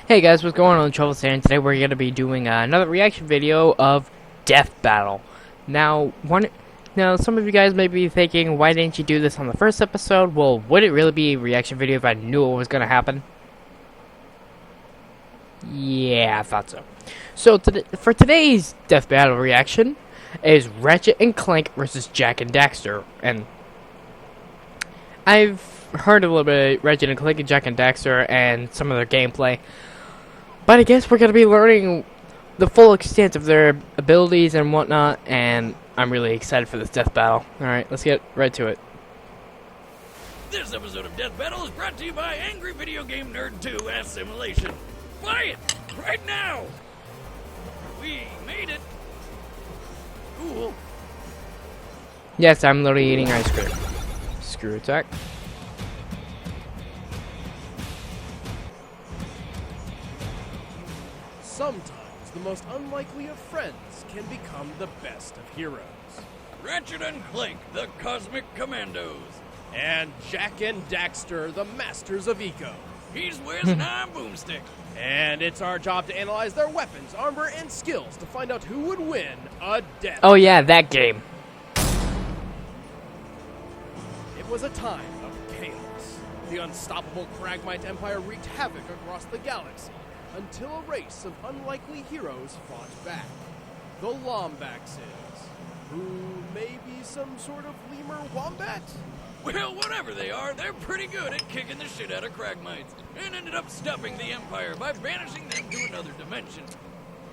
Hey guys, what's going on? 2ruffles here, and today we're going to be doing another reaction video of Death Battle. Now, some of you guys may be thinking, why didn't you do this on the first episode? Well, would it really be a reaction video if I knew what was going to happen? Yeah, I thought so. So, for today's Death Battle reaction is Ratchet and Clank versus Jak and Daxter. And I've heard a little bit of Ratchet and Clank and Jak and Daxter and some of their gameplay. But I guess we're going to be learning the full extent of their abilities and whatnot, and I'm really excited for this Death Battle. Alright, let's get right to it. This episode of Death Battle is brought to you by Angry Video Game Nerd 2 Assimilation. Buy it! Right now! We made it! Cool. Yes, I'm literally eating ice cream. Screw attack. Sometimes the most unlikely of friends can become the best of heroes. Ratchet and Clank, the Cosmic Commandos. And Jak and Daxter, the masters of eco. He's wears an iron boomstick. And it's our job to analyze their weapons, armor, and skills to find out who would win a death. Oh yeah, that game. It was a time of chaos. The unstoppable Kragmite Empire wreaked havoc across the galaxy, until a race of unlikely heroes fought back. The Lombaxes, who may be some sort of lemur wombat? Well, whatever they are, they're pretty good at kicking the shit out of Kragmites, and ended up stopping the Empire by banishing them to another dimension.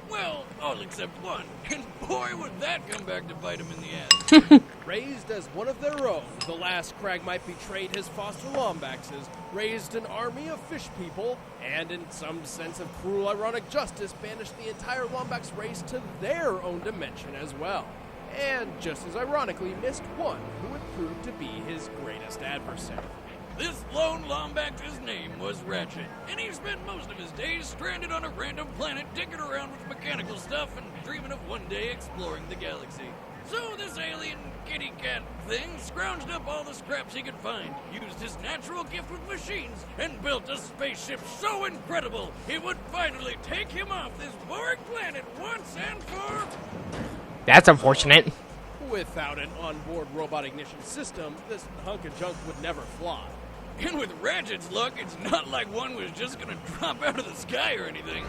Well, all except one, and boy would that come back to bite him in the ass. Raised as one of their own, the last Kragmite betrayed his foster Lombaxes, raised an army of fish people, and in some sense of cruel ironic justice, banished the entire Lombax race to their own dimension as well. And just as ironically, missed one who would prove to be his greatest adversary. This lone Lombax's name was Ratchet, and he spent most of his days stranded on a random planet digging around with mechanical stuff and dreaming of one day exploring the galaxy. So this alien kitty cat thing scrounged up all the scraps he could find, used his natural gift with machines, and built a spaceship so incredible it would finally take him off this boring planet once and for... That's unfortunate. Without an onboard robot ignition system, this hunk of junk would never fly. And with Ratchet's luck, it's not like one was just gonna drop out of the sky or anything.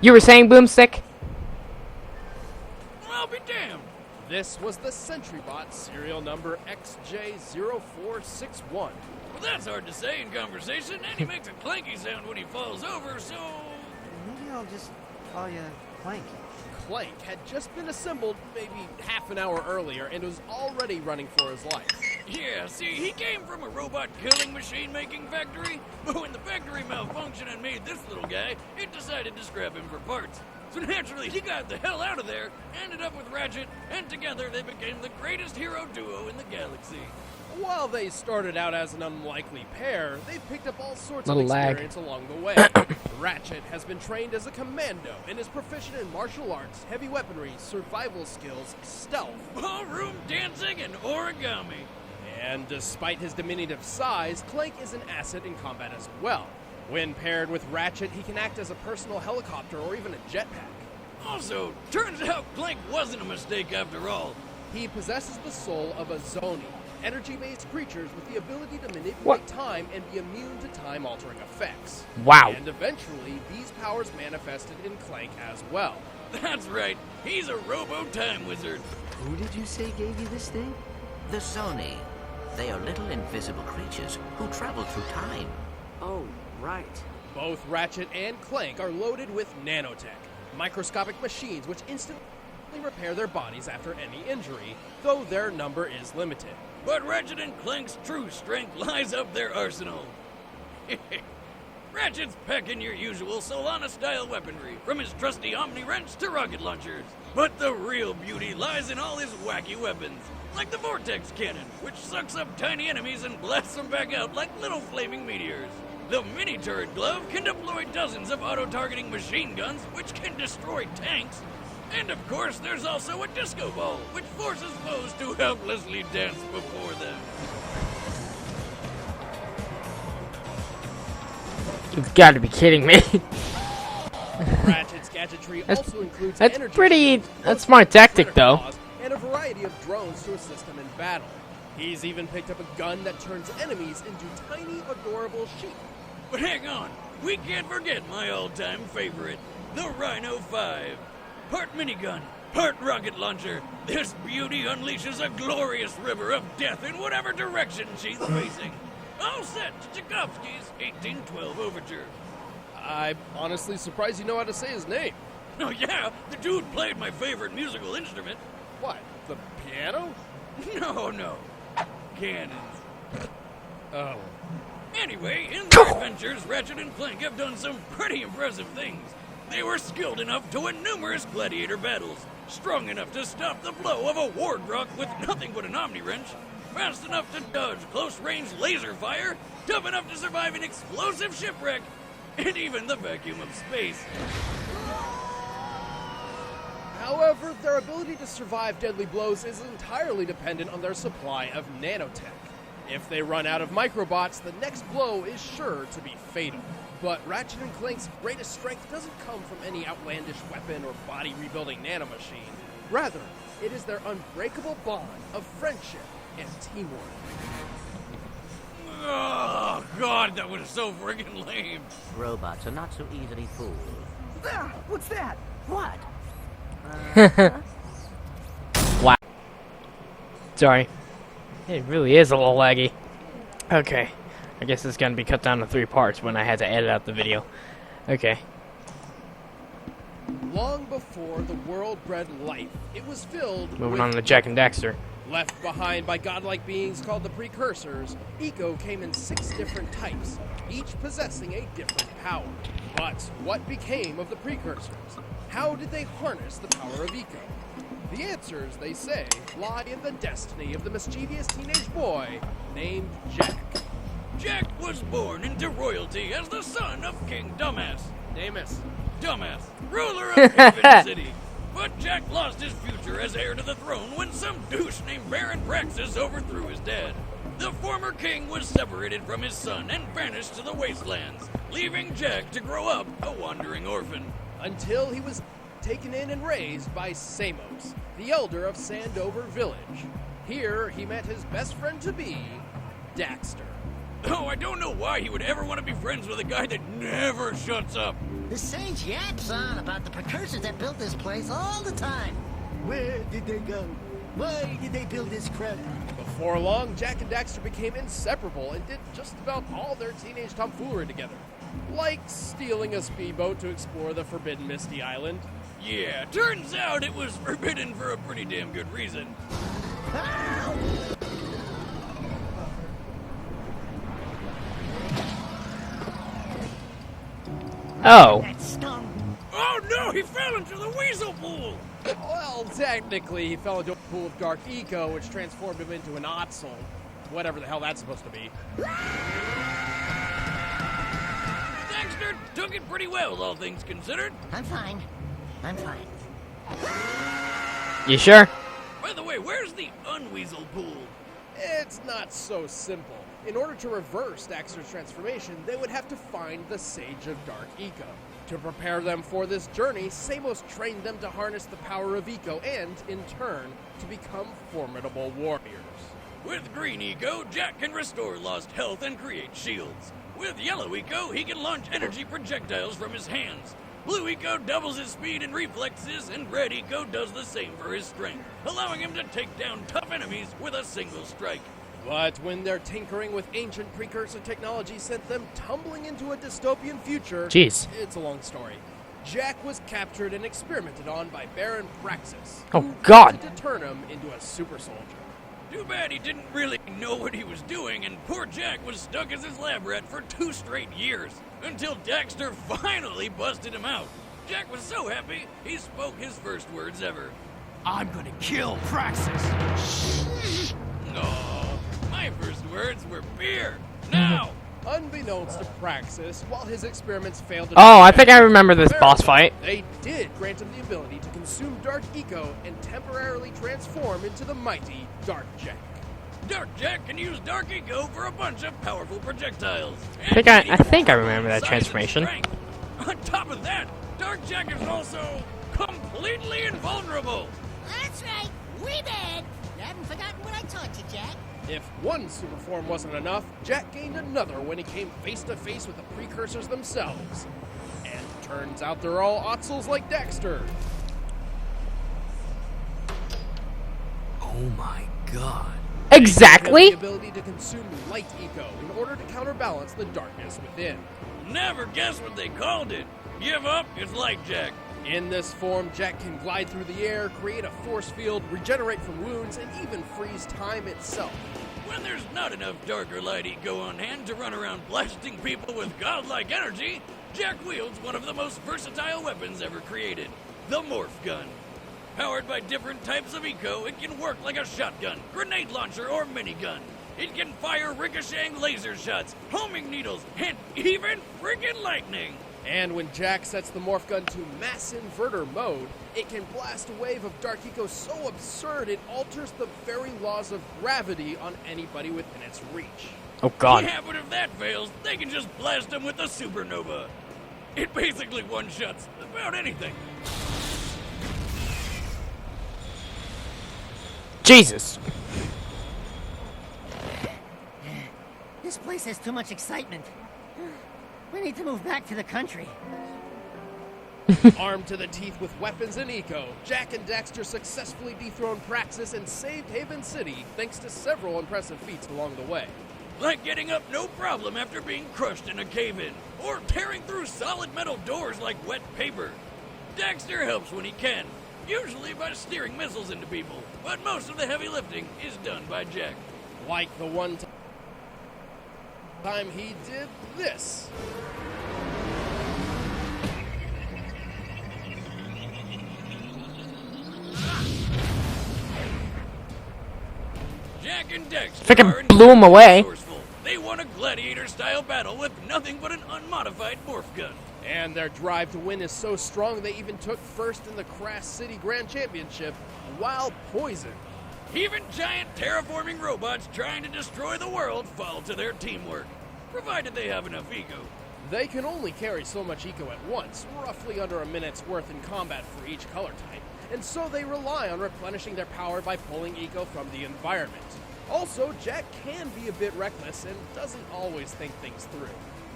You were saying, Boomstick? I'll be damned. This was the SentryBot serial number XJ0461. Well, that's hard to say in conversation, and he makes a clanky sound when he falls over, so... Maybe I'll just call you Clank. Clank had just been assembled maybe half an hour earlier and was already running for his life. Yeah, see, he came from a robot killing machine making factory, but when the factory malfunctioned and made this little guy, it decided to scrap him for parts. So naturally, he got the hell out of there, ended up with Ratchet, and together they became the greatest hero duo in the galaxy. While they started out as an unlikely pair, they've picked up all sorts Little of lag. experience along the way. Ratchet has been trained as a commando and is proficient in martial arts, heavy weaponry, survival skills, stealth. Ballroom dancing and origami. And despite his diminutive size, Clank is an asset in combat as well. When paired with Ratchet, he can act as a personal helicopter or even a jetpack. Also, turns out Clank wasn't a mistake after all. He possesses the soul of a Zoni, energy-based creatures with the ability to manipulate time and be immune to time-altering effects. Wow. And eventually, these powers manifested in Clank as well. That's right, he's a robo-time wizard. Who did you say gave you this thing? The Sony. They are little invisible creatures who travel through time. Oh, right. Both Ratchet and Clank are loaded with nanotech, microscopic machines which instantly repair their bodies after any injury, though their number is limited. But Ratchet and Clank's true strength lies up their arsenal. Ratchet's packing your usual Solana-style weaponry, from his trusty Omni Wrench to rocket launchers. But the real beauty lies in all his wacky weapons, like the Vortex Cannon, which sucks up tiny enemies and blasts them back out like little flaming meteors. The mini-turret glove can deploy dozens of auto-targeting machine guns, which can destroy tanks. And of course, there's also a disco ball, which forces foes to helplessly dance before them. You've got to be kidding me. Ratchet's gadgetry also includes That's energy pretty. shields, That's smart tactic, predator though. claws, and a variety of drones to assist him in battle. He's even picked up a gun that turns enemies into tiny, adorable sheep. But hang on, we can't forget my all-time favorite, the Rhino 5. Part minigun, part rocket launcher, this beauty unleashes a glorious river of death in whatever direction she's facing. All set to Tchaikovsky's 1812 Overture. I'm honestly surprised you know how to say his name. Oh yeah, the dude played my favorite musical instrument. What, the piano? No. Cannons. Oh. Anyway, in their adventures, Ratchet and Clank have done some pretty impressive things. They were skilled enough to win numerous gladiator battles, strong enough to stop the blow of a ward rock with nothing but an Omni Wrench, fast enough to dodge close-range laser fire, tough enough to survive an explosive shipwreck, and even the vacuum of space. However, their ability to survive deadly blows is entirely dependent on their supply of nanotech. If they run out of microbots, the next blow is sure to be fatal. But Ratchet and Clank's greatest strength doesn't come from any outlandish weapon or body-rebuilding nanomachine. Rather, it is their unbreakable bond of friendship and teamwork. Oh, God, that was so friggin' lame. Robots are not so easily fooled. Ah, what's that? What? Wow. Sorry. It really is a little laggy. Okay. I guess it's gonna be cut down to 3 parts when I had to edit out the video. Okay. Long before the world bred life, it was filled Moving with on to Jack and Daxter. Left behind by godlike beings called the Precursors, Eco came in 6 different types, each possessing a different power. But what became of the Precursors? How did they harness the power of Eco? The answers, they say, lie in the destiny of the mischievous teenage boy named Jack. Jack was born into royalty as the son of King Dumbass. Dumbass, ruler of Haven City. But Jack lost his future as heir to the throne when some douche named Baron Praxis overthrew his dad. The former king was separated from his son and banished to the wastelands, leaving Jack to grow up a wandering orphan. Until he was taken in and raised by Samos, the elder of Sandover Village. Here, he met his best friend-to-be, Daxter. Oh, I don't know why he would ever want to be friends with a guy that never shuts up. The Sage yaps on about the precursors that built this place all the time. Where did they go? Why did they build this crap? Before long, Jack and Daxter became inseparable and did just about all their teenage tomfoolery together. Like stealing a speedboat to explore the forbidden Misty Island. Yeah, turns out it was forbidden for a pretty damn good reason. Oh. That stung. Oh no, he fell into the weasel pool! Well, technically, he fell into a pool of dark eco, which transformed him into an Otzel. Whatever the hell that's supposed to be. Daxter took it pretty well, all things considered. I'm fine. You sure? By the way, where's the unweasel pool? It's not so simple. In order to reverse Daxter's transformation, they would have to find the Sage of Dark Eco. To prepare them for this journey, Samos trained them to harness the power of Eco and, in turn, to become formidable warriors. With green eco, Jack can restore lost health and create shields. With yellow eco, he can launch energy projectiles from his hands. Blue eco doubles his speed and reflexes, and red eco does the same for his strength, allowing him to take down tough enemies with a single strike. But when their tinkering with ancient precursor technology sent them tumbling into a dystopian future, Jeez. It's a long story. Jack was captured and experimented on by Baron Praxis, Oh, who God. wanted to turn him into a super soldier. Too bad he didn't really know what he was doing, and poor Jack was stuck as his lab rat for 2 straight years, until Daxter finally busted him out. Jack was so happy, he spoke his first words ever. I'm gonna kill Praxis. No, my first words were beer. Now! Unbeknownst to Praxis, while his experiments failed to Oh, I think I remember this boss fight. they did grant him the ability to consume Dark Eco and temporarily transform into the mighty Dark Jack. Dark Jack can use Dark Eco for a bunch of powerful projectiles. I think I remember that transformation. On top of that, Dark Jack is also completely invulnerable. That's right. We did. You haven't forgotten what I taught you, Jack. If one super form wasn't enough, Jack gained another when he came face to face with the precursors themselves. And turns out they're all Otzels like Daxter. Oh my god. Exactly. The ability to consume light eco in order to counterbalance the darkness within. Never guess what they called it. Give up, it's Light Jack. In this form, Jack can glide through the air, create a force field, regenerate from wounds, and even freeze time itself. When there's not enough Dark or Light Eco on hand to run around blasting people with godlike energy, Jack wields one of the most versatile weapons ever created, the Morph Gun. Powered by different types of eco, it can work like a shotgun, grenade launcher, or minigun. It can fire ricocheting laser shots, homing needles, and even friggin' lightning. And when Jack sets the morph gun to mass inverter mode, it can blast a wave of dark eco so absurd it alters the very laws of gravity on anybody within its reach. Oh god. Yeah, but if that fails, they can just blast them with a supernova. It basically one-shots about anything. Jesus. This place has too much excitement. We need to move back to the country. Armed to the teeth with weapons and eco, Jack and Daxter successfully dethroned Praxis and saved Haven City thanks to several impressive feats along the way. Like getting up no problem after being crushed in a cave-in, or tearing through solid metal doors like wet paper. Daxter helps when he can, usually by steering missiles into people, but most of the heavy lifting is done by Jack. Like the one time he did this. Jack and Daxter Frickin' are blew him away. resourceful. They won a gladiator-style battle with nothing but an unmodified morph gun. And their drive to win is so strong they even took first in the Crash City Grand Championship while poisoned. Even giant terraforming robots trying to destroy the world fall to their teamwork, provided they have enough eco. They can only carry so much eco at once, roughly under a minute's worth in combat for each color type, and so they rely on replenishing their power by pulling eco from the environment. Also, Jack can be a bit reckless and doesn't always think things through.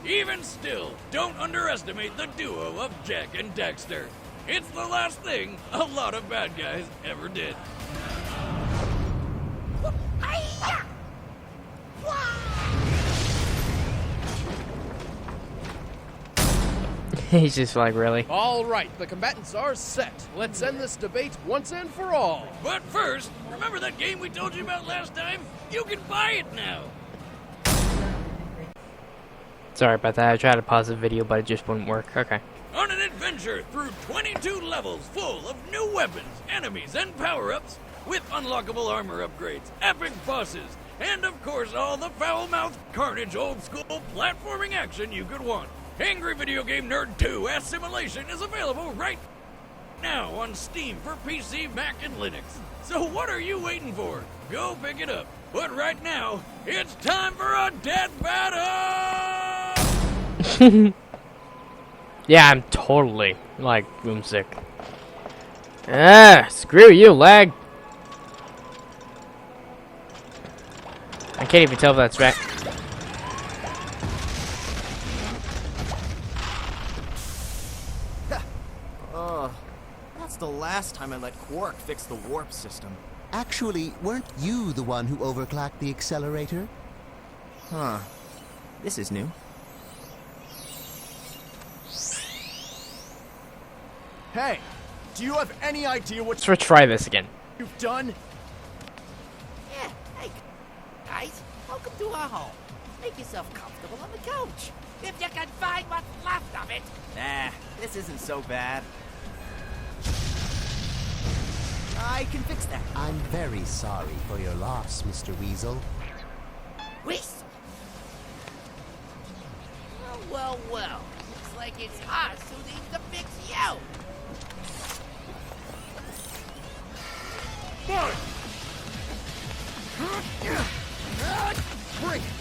Even still, don't underestimate the duo of Jack and Daxter. It's the last thing a lot of bad guys ever did. Hi-ya! He's just like, really? All right, the combatants are set. Let's end this debate once and for all. But first, remember that game we told you about last time? You can buy it now. Sorry about that. I tried to pause the video, but it just wouldn't work. Okay. On an adventure through 22 levels full of new weapons, enemies, and power-ups, with unlockable armor upgrades, epic bosses, and of course all the foul-mouthed carnage old-school platforming action you could want. Angry Video Game Nerd 2 Assimilation is available right now on Steam for PC, Mac, and Linux. So what are you waiting for? Go pick it up. But right now, it's time for a death battle! Yeah, I'm totally, like, room sick. Ah, screw you, lag. I can't even tell if that's right. That's the last time I let Quark fix the warp system. Actually, weren't you the one who overclocked the accelerator? Huh. This is new. Hey, do you have any idea what Let's retry this again. you've done? Yeah, hey, guys, welcome to our home. Make yourself comfortable on the couch, if you can find what's left of it. Nah, this isn't so bad. I can fix that. I'm very sorry for your loss, Mr. Weasel. Weasel? Well, looks like it's us who needs to fix you. Bring it.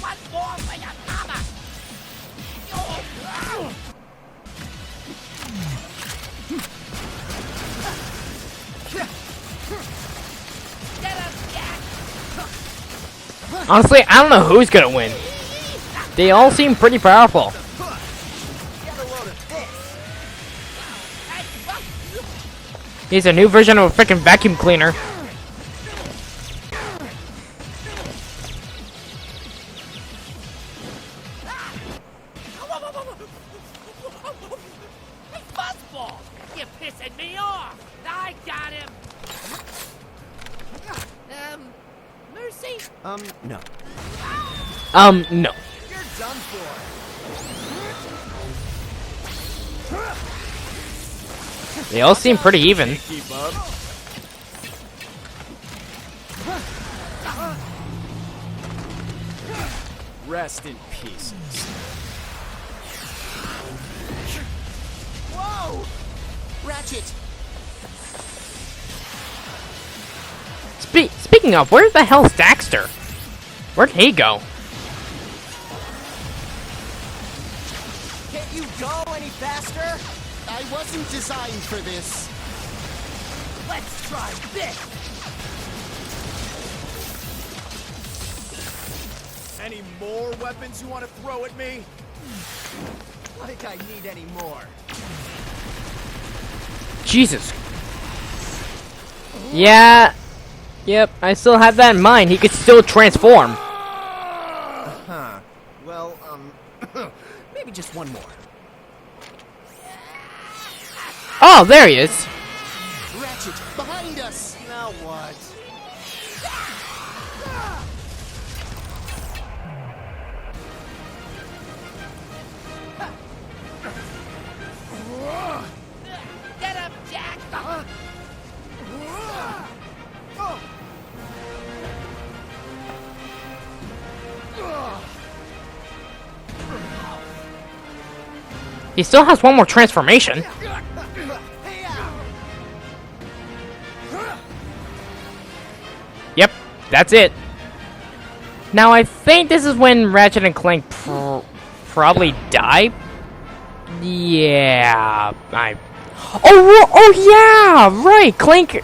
One more for your mama. Get him, Jack. Honestly, I don't know who's gonna win. They all seem pretty powerful. Get a load of this. He's a new version of a freaking vacuum cleaner. Hey, Fuzzball! You're pissing me off! I got him! Mercy? No. No. You're done for. They all seem pretty even. Keep up. Rest in pieces. Whoa! Ratchet! Speaking of, where the hell's Daxter? Where'd he go? Can't you go any faster? I wasn't designed for this. Let's try this! Any more weapons you want to throw at me? Like I need any more. Jesus. Yeah. Yep, I still have that in mind. He could still transform. Huh. Well, maybe just one more. Oh, there he is. Ratchet, behind us! Now what? Get him, Jack! He still has one more transformation. Yep, that's it. Now I think this is when Ratchet and Clank probably die. Yeah, oh yeah, right, Clank.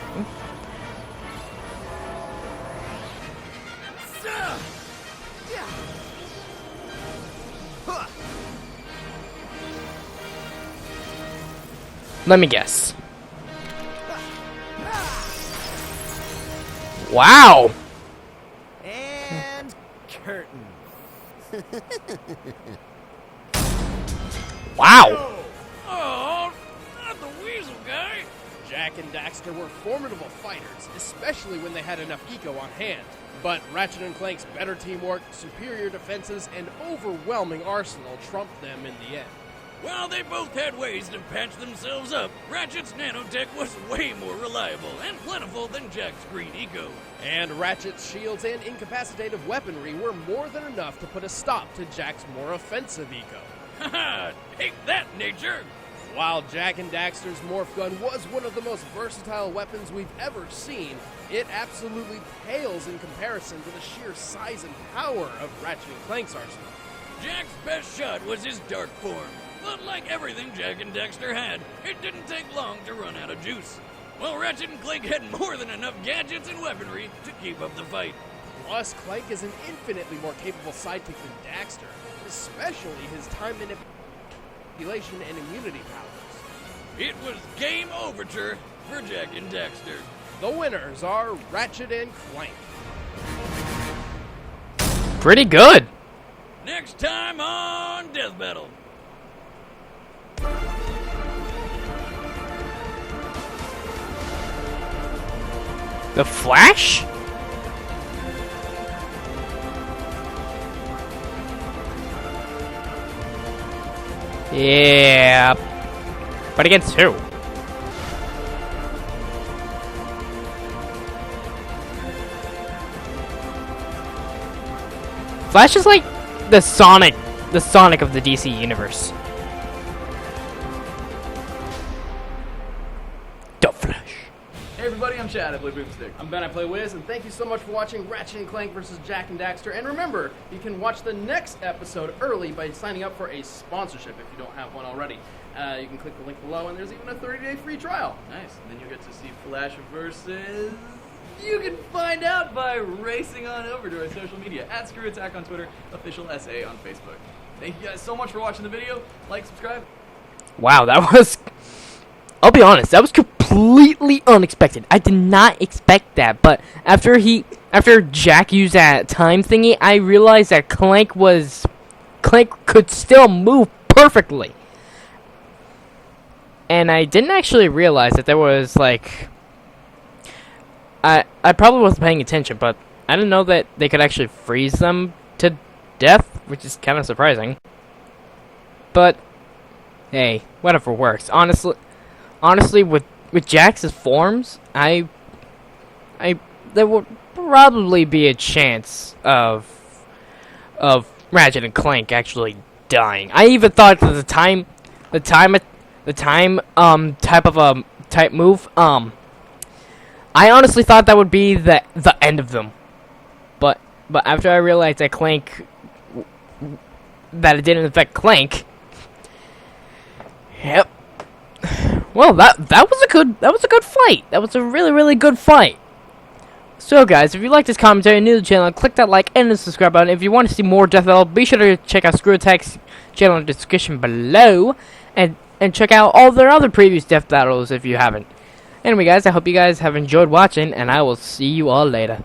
Let me guess. Wow. And curtain. Wow. Oh, not the weasel guy. Jack and Daxter were formidable fighters, especially when they had enough eco on hand. But Ratchet and Clank's better teamwork, superior defenses, and overwhelming arsenal trumped them in the end. While they both had ways to patch themselves up, Ratchet's nanotech was way more reliable and plentiful than Jack's green eco. And Ratchet's shields and incapacitative weaponry were more than enough to put a stop to Jack's more offensive eco. Haha, take that, nature! While Jack and Daxter's morph gun was one of the most versatile weapons we've ever seen, it absolutely pales in comparison to the sheer size and power of Ratchet and Clank's arsenal. Jack's best shot was his dark form. But like everything Jack and Daxter had, it didn't take long to run out of juice. Well, Ratchet and Clank had more than enough gadgets and weaponry to keep up the fight. Plus, Clank is an infinitely more capable sidekick than Daxter, especially his time manipulation and immunity powers. It was game overture for Jack and Daxter. The winners are Ratchet and Clank. Pretty good. Next time on Death Battle. The Flash? Yeah. But against who? Flash is like the Sonic of the DC universe. The Flash. Hey everybody, I'm Chad, I play Boomstick. I'm Ben, I play Wiz, and thank you so much for watching Ratchet and Clank versus Jack and Daxter. And remember, you can watch the next episode early by signing up for a sponsorship if you don't have one already. You can click the link below, and there's even a 30-day free trial. Nice, and then you'll get to see Flash versus... You can find out by racing on over to our social media, at Screw Attack on Twitter, official SA on Facebook. Thank you guys so much for watching the video. Like, subscribe. Wow, that was... I'll be honest, that was completely unexpected. I did not expect that, but after Jack used that time thingy, I realized that Clank could still move perfectly. And I didn't actually realize that there was, like... I probably wasn't paying attention, but I didn't know that they could actually freeze them to death, which is kind of surprising. But, hey, whatever works. Honestly, with Jax's forms, there would probably be a chance of Ratchet and Clank actually dying. I even thought that the type move, I honestly thought that would be the end of them. But after I realized that that it didn't affect Clank. Yep. Well, that was a good fight. That was a really good fight. So guys, if you like this commentary and new to the channel, click that like and the subscribe button. If you want to see more Death Battle, be sure to check out Screw Attack's channel in the description below, and check out all their other previous Death Battles if you haven't. Anyway guys, I hope you guys have enjoyed watching, and I will see you all later.